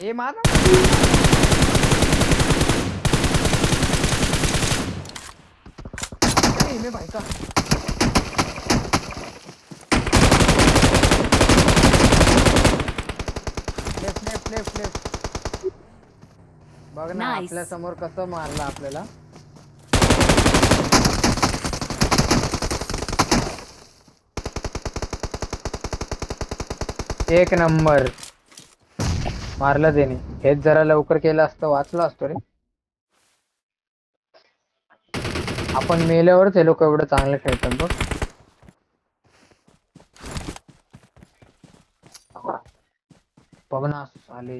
ए मार मैं भाई का लेफ्ट लेफ्ट लेफ्ट लेफ्ट बघ ना Nice. आपल्या समोर कसं मारलं आपल्याला. एक नंबर मारलं त्याने. हेच जरा लवकर केलं असतं वाचलं असतो रे. आपण मेल्यावरच हे लोक एवढं चांगलं खेळतात बघ. बघ ना आले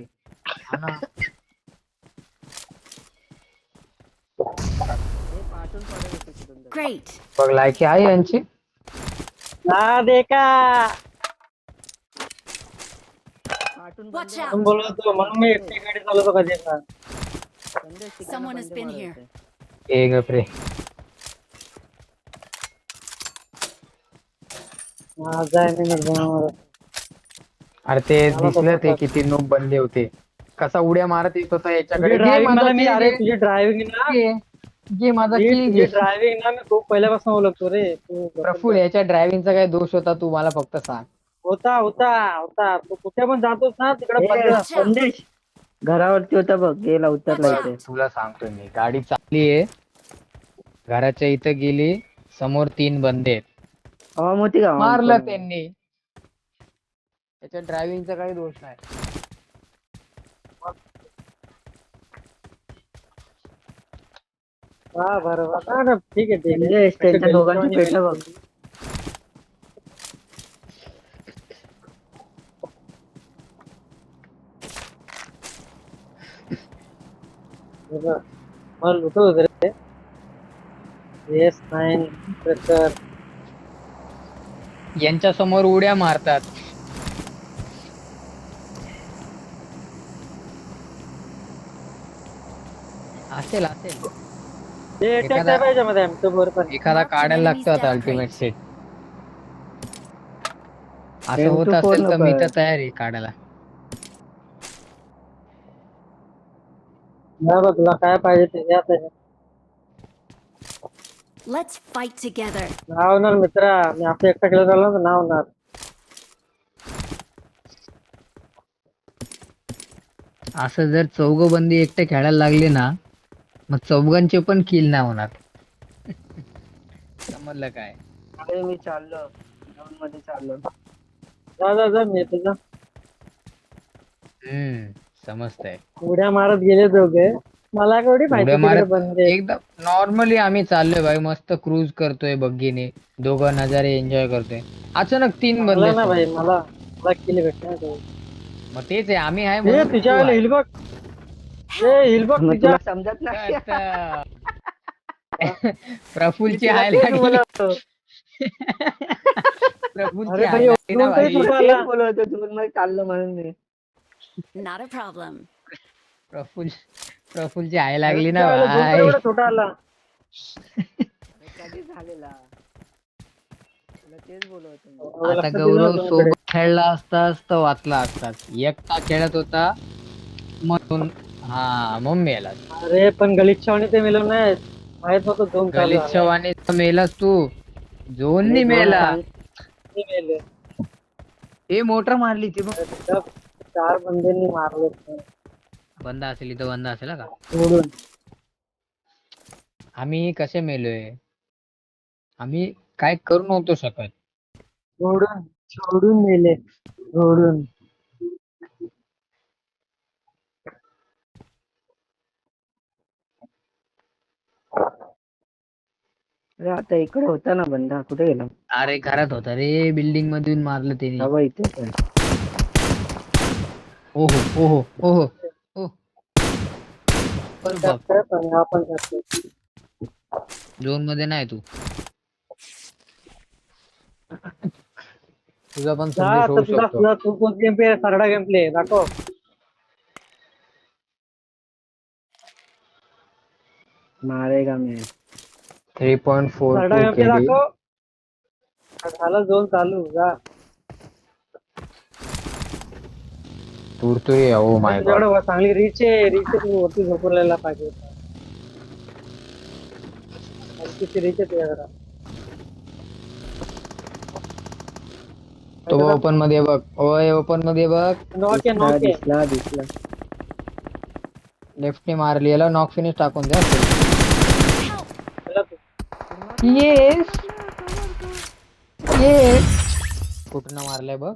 हा ना. हे पाठून पडत होते कुठून तरी. Great. बघ लायकी आहे यांची. हा देखा पाठून Watch बंदे out. म्हणून बोलत होतो म्हणून मी एकटी गाडी चालवतो कधी आता. संदेश तिकडनं Someone has बंदे been मारत here. होते. ए गपरे. माझा आहे मी नजर अरे ते मला दिसलं तसंच ते वाटतं. किती नूब बनले होते. कसा उड्या मारत येत होता याच्याकडे. तुझी घे ड्रायव्हिंग माझा मला मी kill अरे घे. तुझी ड्रायव्हिंग ना घे घे माझा किल तुझी घे. ड्रायव्हिंग ना मी खूप पहिल्यापासून ओळखतो रे तू प्रफुल याच्या ड्रायव्हिंगचा काय दोष होता तू मला फक्त सांग. होता होता होता तू कुठे पण जातोस ना तिकडे ए, बंद Watch out. संदेश घरावरती होता बघ गेला उतरला Watch इथे. out. तुला सांगतोय मी गाडी चालली आहे. घराच्या इथं गेली. समोर 3 बंदे आहेत. हवा मोठी का मारलं त्यांनी. त्याच्या ड्रायव्हिंगचा काही दोष नाही. हा बरोबर हा ना ठीक आहे ठीक आहे संदेश त्यांच्या दोघांची पेट बघ. मला लुटत होते रे येस नाईन प्रेशर यांच्या समोर उड्या मारतात. असेल असेल ते अटॅक एखादा- नाही पाहिजे मध्ये आमचं बरोबर पण एखादा काढायला लागतो आता Enemies अल्टिमेट down सेट. असं M24 होत असेल तर मी नको तर आहे. तयार आहे काढायला. नाही बघ तुला काय पाहिजे ते घ्या त्याच्यात. Let's fight together. नाव होणार मित्रा मी असं एकटा खेळत आलो ना नाव होणार असं जर चौघबंदी एकटे खेळायला लागले ना मग चौघांचे पण किल नाही होणार. समजलं काय. अरे मी चाललो ग्राउंड मध्ये चाललो. जा जा जा मी तुझा समजतंय. उड्या मारत गेले दोघे मला केवढी माहिती उड्या तिकडे मारत बंदे एकदम नॉर्मली आम्ही चाललोय भाई मस्त क्रूज करतोय बग्गीने. दोघं नजारे एन्जॉय करतोय. अचानक 3 चांगला बंदे ना समोर. भाई मला मला किल्ले भेटले ना तो मग तेच आहे आम्ही आहे ए म्हणून तुझ्या तू आईला आहे. हिल बघ ए हिल बघ मग तुझ्या तुला समजत नाही. आता प्रफुलची मी तुला हाय तेच लागली. बोलवतो. प्रफुलची अरे हाय भाई लागली ना उडून तरी भाई. सुटू तेच आला बोलवतो तू मग चाललो म्हणून मी. Not a problem. प्रफुल प्रफुलची हाय अरे लागली ना तुझ्या आईला दोन तरी भाई. एवढा छोटा आला अरे कधी झालेला तुला तेच बोलवतो मी. आता लक्षात येईल ना गौरव तुझ्याकडे. सोबत खेळला असतास तर वाचला असतास. एकटा खेळत होता म्हणून हा मग मेला. अरे पण गलिच्छावाने ते मिळून नाही माहित नव्हतं दोन चालू गलित झाला शवाने मेलास तू. झोननी अरे दोन मेला. सांग. ते मेले हे मोटर मारली ती बघ. अरे तिथं 4 बंदेनी मारले बंद असेल इथं बंद असेल हा का. सोडून आम्ही कसे मेलोय. आम्ही काय करू नव्हतो शकत. सोडून सोडून मेले सोडून अरे आता इकडे होता ना बंदा कुठे गेला. अरे घरात होता रे बिल्डिंग मधून मारलं त्याने. हवा इथे पण. ओहो ओहो ओहो ओ अरे बाप. त्यात आणि आपण त्यात. झोन मध्ये नाही तू. तुझा पण जा संदेश आता होऊ तुझा शकतो. तुझा तू कोण गेम प्ले सरडा गेम प्ले दाखव मारेगा मी. 3.42 सरडा गेम प्ले केली. दाखव झालं झोन चालू जा तुडतुरी ओ माय गॉड. तुझ्याकडे चांगली रीच आहे तू वरती झोपवलेला पाहिजे होता. किती रीच आहे तुझ्याकडे. तो ओपन मध्ये बघ. ओय ओपन मध्ये बघ. नॉक आहे. दिसला दिसला. लेफ्टने मारली याला नॉक फिनिश टाकून द्या. चला तू. Yes yes. कुठनं मारलंय बघ.